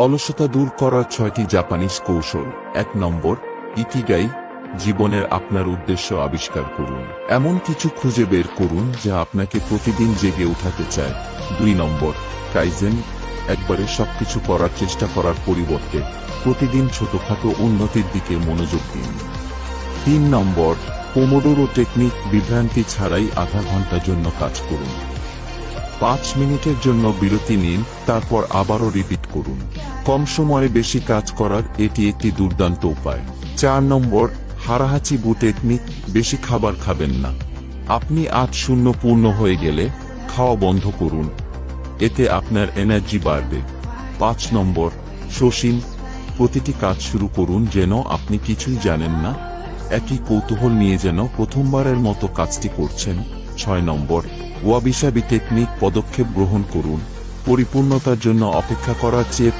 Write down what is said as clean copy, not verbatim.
অলসতা দূর করার 6টি জাপানিজ কৌশল। 1 নম্বর, ইকিগাই। জীবনের আপনার উদ্দেশ্য আবিষ্কার করুন। এমন কিছু খুঁজে বের করুন যা আপনাকে প্রতিদিন জেগে উঠাতে চায়। 2 নম্বর, কাইজেন। একবারে সবকিছু করার চেষ্টা করার পরিবর্তে প্রতিদিন ছোটখাটো উন্নতির দিকে মনোযোগ দিন। 3 নম্বর, পোমোডোরো টেকনিক। বিভ্রান্তি ছাড়াই আধা ঘন্টার জন্য কাজ করুন। 5 মিনিটের জন্য বিরতি নিন, তারপর আবারও রিপিট করুন। কম সময়ে বেশি কাজ করার এটি একটি দুর্দান্ত উপায়। 4 নম্বর, হারাহাচিবু টেকনিক। বেশি খাবার খাবেন না। আপনি 8-0 পূর্ণ হয়ে গেলে খাওয়া বন্ধ করুন, এতে আপনার এনার্জি বাড়বে। 5 নম্বর, শোষিন। প্রতিটি কাজ শুরু করুন যেন আপনি কিছুই জানেন না, একই কৌতূহল নিয়ে যেন প্রথমবারের মতো কাজটি করছেন। 6 নম্বর, ওয়াবিসাবি টেকনিক। পদক্ষেপ গ্রহণ করুন। পরিপূর্ণতার জন্য অপেক্ষা করার চেয়ে